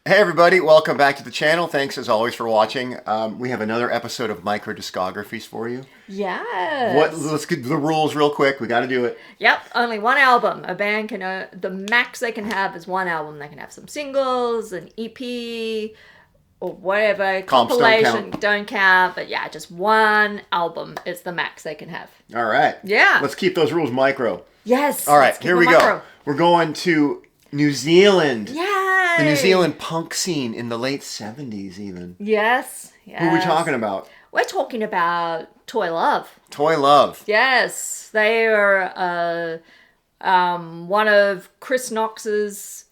Hey everybody, welcome back to the channel. Thanks as always for watching. We have another episode of Micro Discographies for you. Yes. Let's get the rules real quick. We got to do it. Yep, only one album. A band can, the max they can have is one album. They can have some singles, an EP, or whatever. Comps Compilation, don't count. But yeah, just one album is the max they can have. All right. Yeah. Let's keep those rules micro. Yes. All right, here we micro. go. We're going to New Zealand. Yay. The New Zealand punk scene in the late 70s even. Yes. Who are we talking about? We're talking about Toy Love. Toy Love. Yes. They are one of Chris Knox's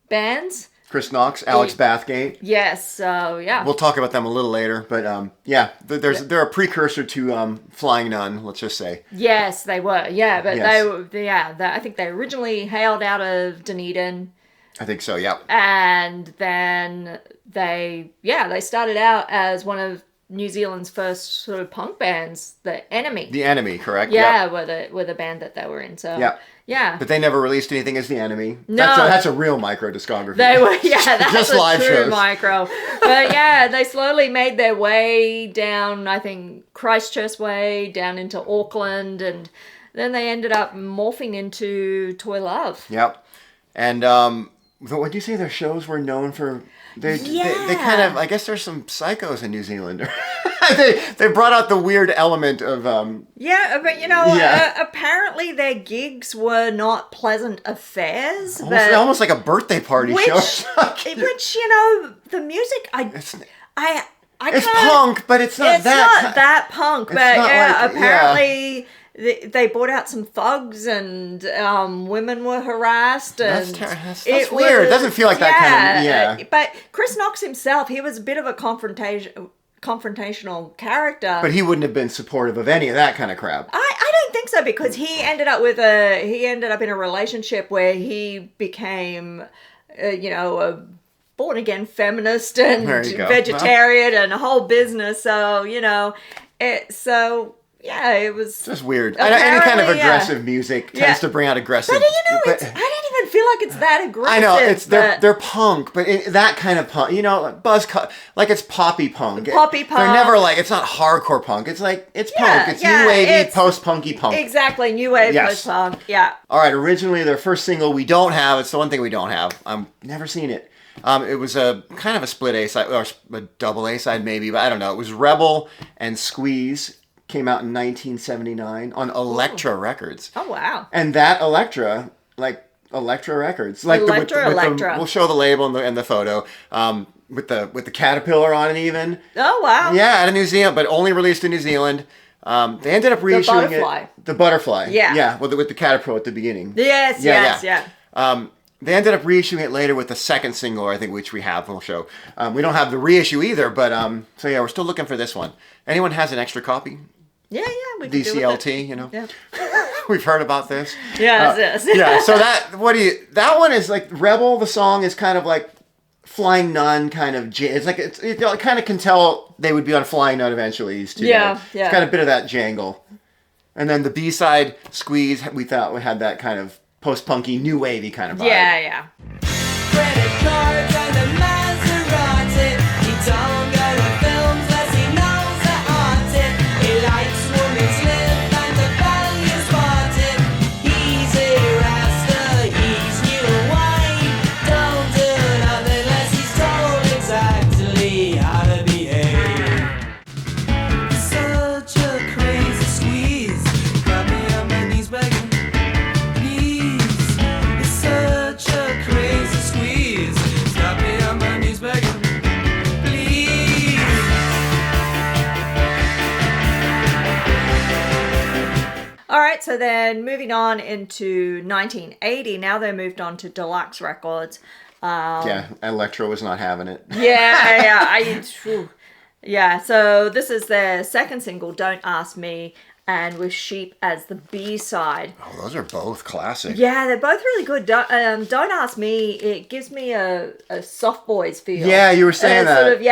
bands. Chris Knox, Alec Bathgate. Yes, so yeah. We'll talk about them a little later, but yeah, they're a precursor to Flying Nun, let's just say. Yes, they were. Yeah, but Yes. I think they originally hailed out of Dunedin. I think so, yeah. And then they started out as one of New Zealand's first sort of punk bands, The Enemy. The Enemy, correct? Yeah, Yep. were the band that they were in. So Yeah. yeah. But they never released anything as The Enemy. No. That's a real micro discography. They were, that's Just a live true shows. micro. But yeah, they slowly made their way down, I think, Christchurch way, down into Auckland, and then they ended up morphing into Toy Love. Yep. And what do you say their shows were known for? They kind of, I guess there's some psychos in New Zealand. they brought out the weird element of Yeah, but apparently their gigs were not pleasant affairs. almost like a birthday party show. Which the music It's can't, punk, but it's not that punk. It's But not yeah, like- apparently they brought out some thugs and women were harassed. And That's weird. It doesn't feel like that kind of But Chris Knox himself, he was a bit of a confrontational character. But he wouldn't have been supportive of any of that kind of crap. I don't think so, because he ended up in a relationship where he became a born again feminist and vegetarian and a whole business. So it was just weird. Any kind of aggressive music tends to bring out aggressive. But I didn't even feel like it's that aggressive. I know they're punk, but that kind of punk, like it's poppy punk. Poppy punk. They're never like, it's not hardcore punk. It's like it's punk. It's new wavy, post-punky punk. Exactly, new wave post-punk. Yeah. All right. Originally, their first single we don't have. It's the one thing we don't have. I've never seen it. It was a kind of a split A side or a double A side maybe, but I don't know. It was Rebel and Squeeze. Came out in 1979 on Elektra Records. Oh wow! And that Elektra Records, like Elektra. We'll show the label and the photo with the caterpillar on it even. Oh wow! Yeah, out of New Zealand, but only released in New Zealand. They ended up reissuing the butterfly. Yeah, with the caterpillar at the beginning. Yes. They ended up reissuing it later with the second single, I think, which we have. We'll show. We don't have the reissue either, but so yeah, we're still looking for this one. Anyone has an extra copy? Yeah, we can DCLT, Yeah. We've heard about this. Yes. Yeah, so that one is like Rebel, the song is kind of like Flying Nun kind of, it's like, it kind of can tell they would be on Flying Nun eventually, these two. Yeah. It's kind of a bit of that jangle. And then the B-side, Squeeze, we thought we had that kind of post-punky, new wavy kind of vibe. Yeah. Credit cards and a Maserati. He don't go to films unless he knows they're haunted. He likes women's lip and the values wanted. He's a rasta, he's new and white. Don't do nothing unless he's told exactly how to behave. Such a crazy squeeze. Got me on my knees begging. Such a crazy squeeze. Stop me on my knees begging, please. All right, so then moving on into 1980. Now they moved on to Deluxe Records. Elektra was not having it. Yeah. So this is their second single, "Don't Ask Me," and with "Sheep" as the B-side. Oh, those are both classic. Yeah, they're both really good. Don't Ask Me, it gives me a Soft Boys feel. Yeah, you were saying that. Sort of,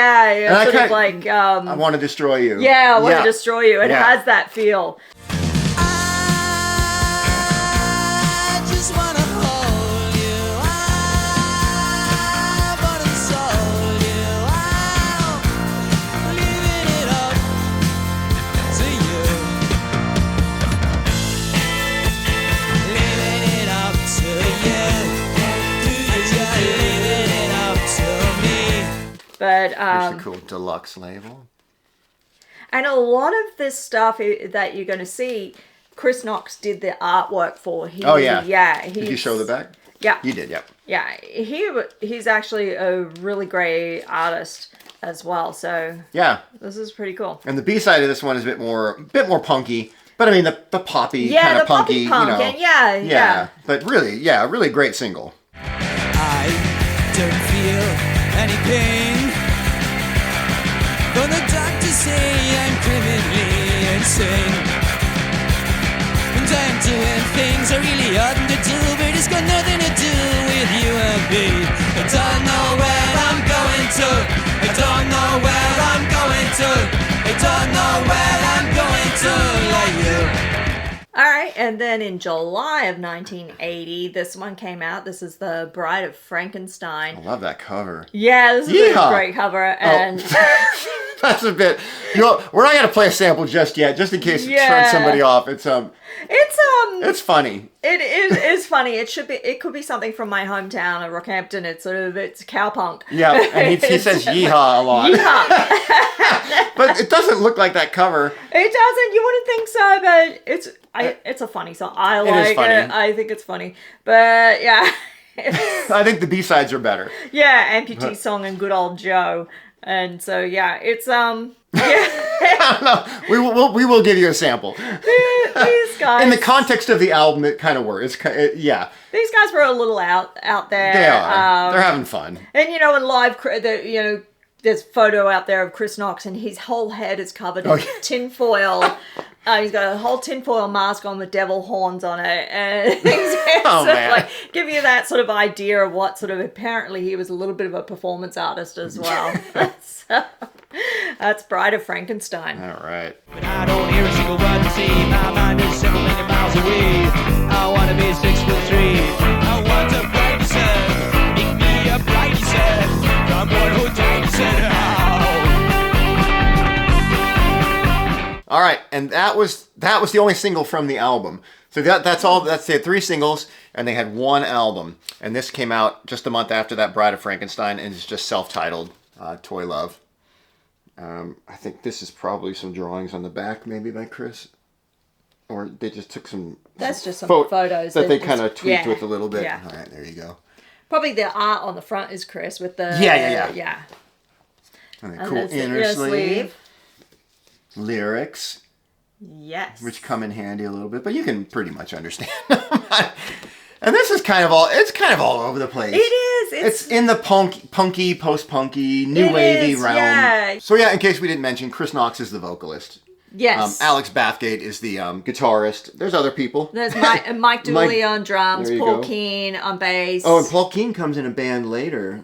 I Want to Destroy You. Yeah, I Want to Destroy You. It has that feel. I just wanna hold you. I wanna But Here's the cool deluxe label. and a lot of this stuff that you're going to see, Chris Knox did the artwork for. Did you show the back? Yeah. You did, yep. Yeah, he's actually a really great artist as well. So yeah, this is pretty cool. And the B side of this one is a bit more punky. But I mean the poppy kind of punky, punk, you know. And yeah. But really, a really great single. I don't feel any pain. Though the doctors say I'm criminally insane. And I'm doing things I really oughtn't to do, but it's got nothing to do with you and me. I don't know where I'm going to. I don't know where I'm going to. I don't know where I'm going to, like you. All right, and then in July of 1980, this one came out. This is The Bride of Frankenstein. I love that cover. Yeah, this is a great cover, and that's a bit. You know, we're not gonna play a sample just yet, just in case it turns somebody off. It's funny. It is funny. It could be something from my hometown of Rockhampton. It's cowpunk. Yeah, and he says yeehaw a lot. Yeehaw. But it doesn't look like that cover. It doesn't. You wouldn't think so, but it's a funny song. I like it. I think it's funny. But yeah. I think the B-sides are better. Yeah, Amputee Song and Good Old Joe. And so yeah, it's yeah. I don't know. We will give you a sample. These guys, in the context of the album, it kind of works. Yeah. These guys were a little out there. They are. They're having fun. And you know, in live, there's a photo out there of Chris Knox, and his whole head is covered in tinfoil. He's got a whole tinfoil mask on with devil horns on it, and man. Like give you that sort of idea of what sort of. Apparently, he was a little bit of a performance artist as well. So, that's Bride of Frankenstein. All right. But I don't hear a single word to see. My mind is several million miles away. I want to be 6'3". I want a bright sun. Make me a bright sun. I'm one who died said, All right, and that was the only single from the album. So that's all. That's they had 3 singles, and they had 1 album. And this came out just a month after that, Bride of Frankenstein, and it's just self-titled, Toy Love. I think this is probably some drawings on the back, maybe by Chris, or they just took some. That's just some photos that they kind of tweaked with a little bit. Yeah. All right, there you go. Probably the art on the front is Chris with the yeah. And a cool inner sleeve. Lyrics. Yes. Which come in handy a little bit, but you can pretty much understand. And this is kind of all over the place. It is. It's in the punky, post-punky, new wavy realm. Yeah. So yeah, in case we didn't mention, Chris Knox is the vocalist. Yes. Alex Bathgate is the guitarist. There's other people. There's Mike Dooley on drums, Paul Keane on bass. Oh, and Paul Keane comes in a band later.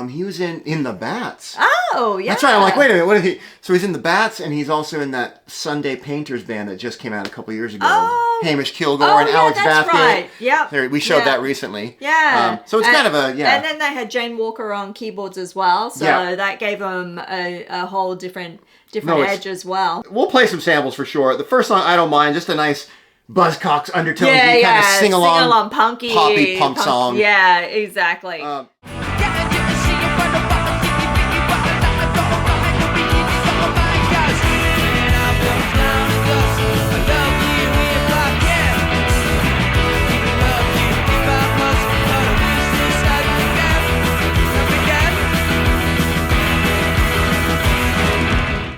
He was in the Bats. Oh, yeah. That's right. I'm like, wait a minute, what is he? So he's in the Bats, and he's also in that Sunday Painters band that just came out a couple years ago. Oh. Hamish Kilgore and Alex that's Bathgate. Right. Yep. We showed that recently. Yeah. So it's kind of a, yeah. And then they had Jane Walker on keyboards as well, so that gave them a whole different edge as well. We'll play some samples for sure. The first song, I Don't Mind, just a nice Buzzcocks undertone. Kind of sing-along punky, poppy punk song. Yeah, exactly.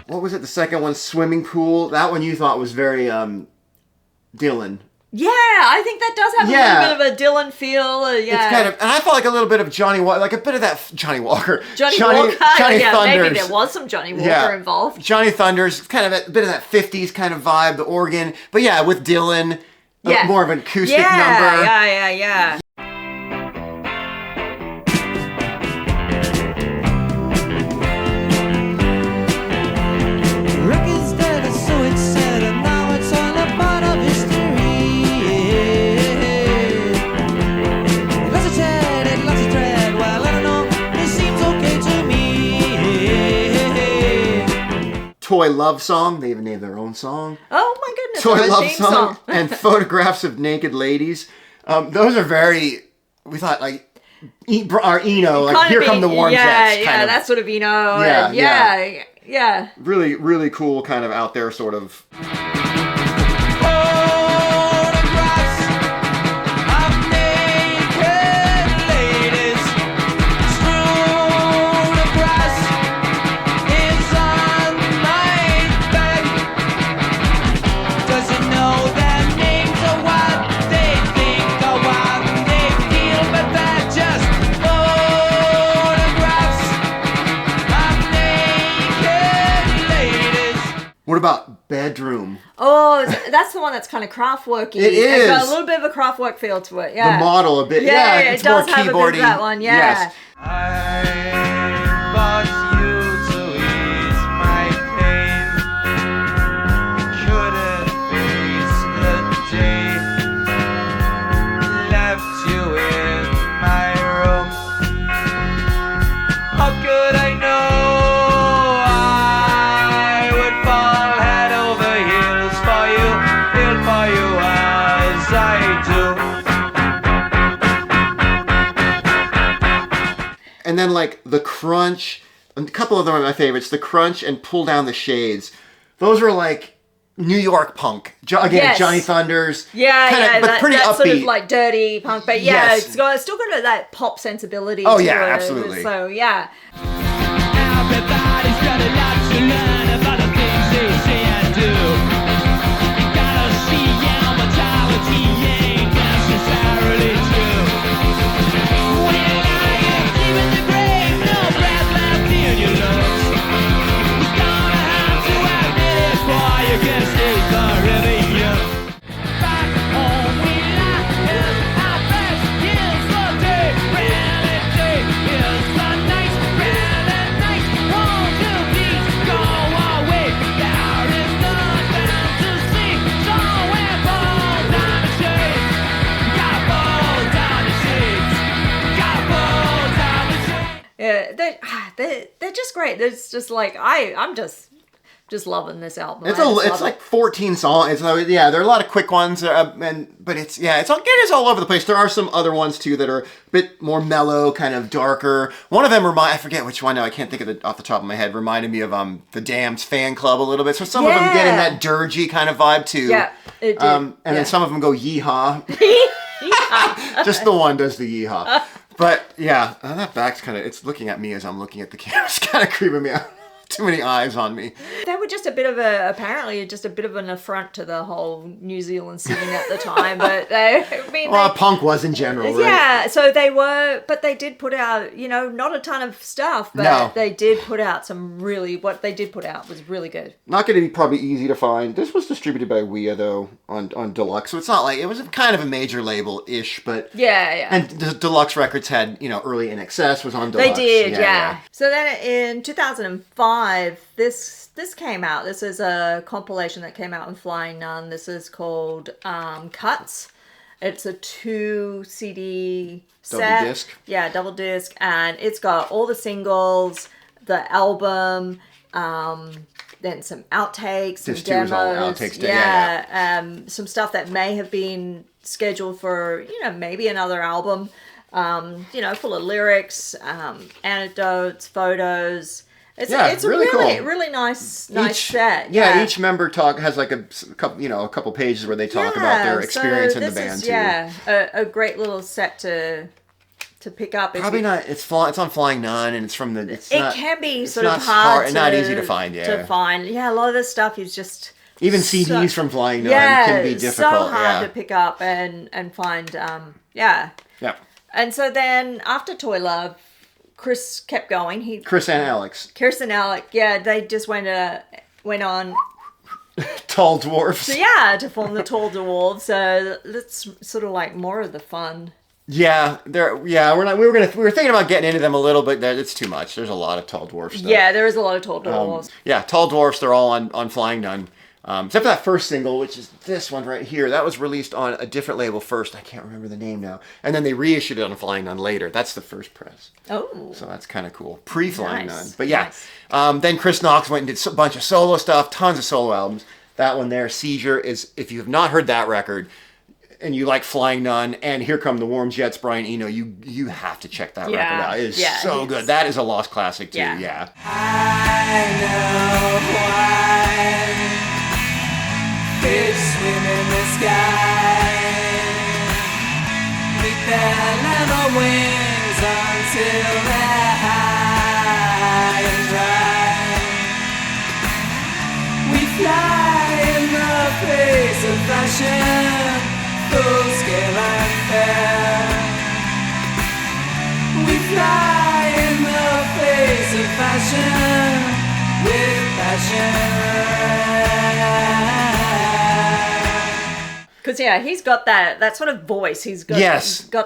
What was it? The second one, Swimming Pool. That one you thought was very Dylan. Yeah, I think that does have a little bit of a Dylan feel. It's kind of, and I felt like a little bit of Johnny Walker, like a bit of that Johnny Walker. Johnny Thunders. Maybe there was some Johnny Walker involved. Johnny Thunders, kind of a bit of that 50s kind of vibe, the organ. But yeah, with Dylan, more of an acoustic number. Yeah. Records that are so excited, and now it's all a part of history. Lots of chat and lots of thread. Well, I don't know, it seems okay to me. Toy Love Song. They even named their own song. Oh my goodness. Toy Love Song and Photographs of Naked Ladies. Those are very. We thought like or Eno, like Here Come the Warm Jets. Yeah, that sort of Eno. Yeah. Really, really cool, kind of out there sort of. What about Bedroom? Oh, that's the one that's kind of Kraftwerky. It is. It's got a little bit of a Kraftwerk feel to it, yeah. The model a bit, yeah. It's it does more have keyboardy. a bit of that one, yeah. Yes. I bought you to ease my pain. Couldn't face the day. Left you in my room. How could I know I would fall head over heels for you, feel for you as I do. And then like The Crunch, a couple of them are my favorites. The Crunch and Pull Down the Shades. Those are like New York punk. Yes. Johnny Thunders. Yeah, but pretty that upbeat. sort of like dirty punk, but yeah, Yes. it's still got that pop sensibility. Oh, to yeah, it. absolutely. So yeah. Everybody's got a lot to learn about the things they say and do. You gotta see how mortality ain't necessarily true. When you're lying deep in the grave, no breath left in your lungs. You're gonna have to admit it before you can stay forever young. Back home we lie, is our best years for day. Reality is the night, really nice. Won't you please go away? There is nothing to see. So we're fall down the shades. Gotta fall down the shades. Gotta fall down the shades. Yeah, they're just great. It's just like I'm just loving this album. It's like 14 songs. Yeah, there are a lot of quick ones, but it's all over the place. There are some other ones too that are a bit more mellow, kind of darker. One of them I forget which one now. I can't think of it off the top of my head. Reminded me of the Damned's Fan Club a little bit. So some of them get in that dirgy kind of vibe too. Yeah, it did. And then some of them go yeehaw. Just the one does the yeehaw. But yeah, that back's kind of, it's looking at me as I'm looking at the camera. It's kind of creeping me out. Too many eyes on me. They were just apparently just a bit of an affront to the whole New Zealand scene at the time, but punk was in general, right? Yeah, so they were, but they did put out, not a ton of stuff, but they did put out what they did put out was really good. Not going to be probably easy to find. This was distributed by Wea, though, on Deluxe, so it's not like, it was kind of a major label-ish, but... Yeah. And the Deluxe Records had, early In Excess was on Deluxe. They did, yeah. So then in 2005, this came out. This is a compilation that came out in Flying Nun. This is called Cuts. It's a 2 CD set. Double disc. Yeah, double disc. And it's got all the singles, the album, then some outtakes, some Disc 2 was all demos. outtakes. Some stuff that may have been scheduled for, maybe another album. Full of lyrics, anecdotes, photos. It's a really cool. really nice set. Yeah, each member has like a couple pages where they talk about their experience in the band too. Yeah, a great little set to pick up. Probably not. It's on Flying Nun, and it's from the. It can be sort of hard, not easy to find. Yeah, Yeah, a lot of this stuff is just even CDs from Flying Nun can be difficult. So hard to pick up and find. Yeah. And so then after Toy Love, Chris kept going. Chris and Alex, yeah, they just went on Tall Dwarfs. So to form the Tall Dwarfs. So that's sort of like more of the fun. Yeah, we were thinking about getting into them a little, but it's too much. There's a lot of Tall Dwarfs stuff. Yeah, there is a lot of Tall Dwarfs. Tall Dwarfs. They're all on Flying Nun. Except for that first single, which is this one right here. That was released on a different label first. I can't remember the name now. And then they reissued it on Flying Nun later. That's the first press. Oh. So that's kind of cool. Pre-Flying Nun. But then Chris Knox went and did a bunch of solo stuff, tons of solo albums. That one there, Seizure, is, if you have not heard that record, and you like Flying Nun, and Here Come the Warm Jets, Brian Eno, you have to check that record out. It is so good. That is a lost classic too. Yeah. I know why fish swim in the sky with their little wings until they're high and dry. We fly in the face of fashion, full scale and fair. We fly in the face of fashion with passion. Because he's got that sort of voice. He's got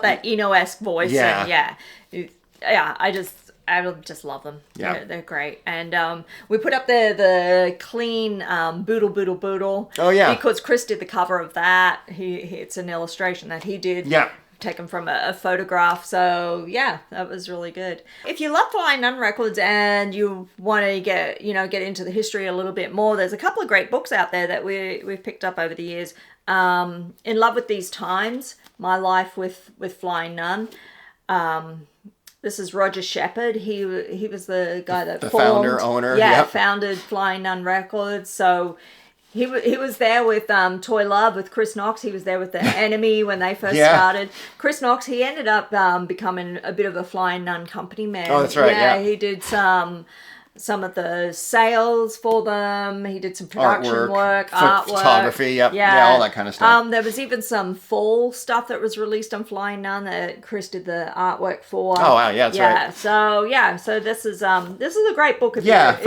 that Eno-esque voice. Yeah. And I just love them. Yeah. They're great. And we put up the clean Boodle Boodle Boodle. Oh yeah. Because Chris did the cover of that. It's an illustration that he did. Yeah. Taken from a photograph. So that was really good. If you love Flying Nun records and you want to get into the history a little bit more, there's a couple of great books out there that we've picked up over the years. In Love with These Times, My Life with Flying Nun. This is Roger Shepard. He was the guy that the formed, founder, owner. Founded Flying Nun Records. So he was there with Toy Love with Chris Knox. He was there with the Enemy when they first started. Chris Knox, he ended up becoming a bit of a Flying Nun company man. Oh, that's right. Yeah, he did some of the sales for them. He did some production artwork, photography, all that kind of stuff. There was even some fall stuff that was released on Flying Nun that Chris did the artwork for. Oh wow, yeah, that's right. So this is a great book. From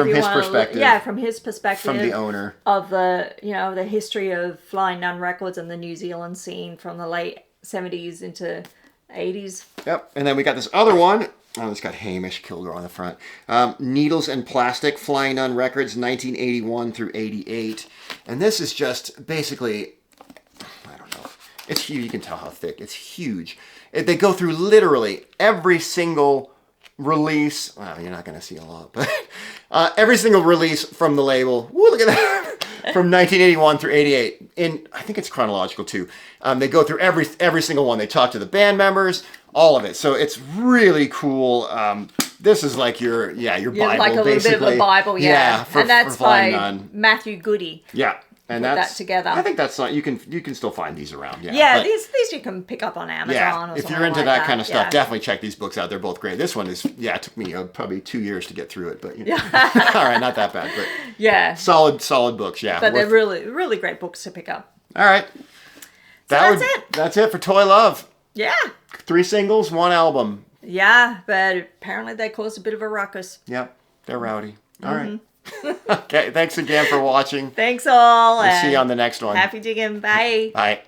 his perspective. Yeah, from his perspective. From the owner of the the history of Flying Nun Records and the New Zealand scene from the late 70s into 80s. Yep, and then we got this other one. Oh, it's got Hamish Kilgore on the front. Needles and Plastic, Flying Nun Records, 1981 through 88. And this is just basically, I don't know. It's huge. You can tell how thick. It's huge. They go through literally every single release. Well, you're not going to see a lot, but every single release from the label. Woo, look at that. From 1981 through 88. I think it's chronological too. They go through every single one. They talk to the band members, all of it. So it's really cool. This is like your Bible, like a basically. little bit of a Bible, Yeah, and that's for by Nun. Matthew Goody. Yeah. And put that together. I think that's not, you can still find these around. Yeah, these you can pick up on Amazon or if you're into that kind of stuff, definitely check these books out. They're both great. This one is, it took me probably 2 years to get through it, but all right, not that bad, but solid books, But they're really, really great books to pick up. All right. That's it for Toy Love. Yeah. 3 singles, 1 album. Yeah, but apparently they caused a bit of a ruckus. Yep, they're rowdy. All right. Okay, thanks again for watching. Thanks all. We'll see you on the next one. Happy digging. Bye. Bye.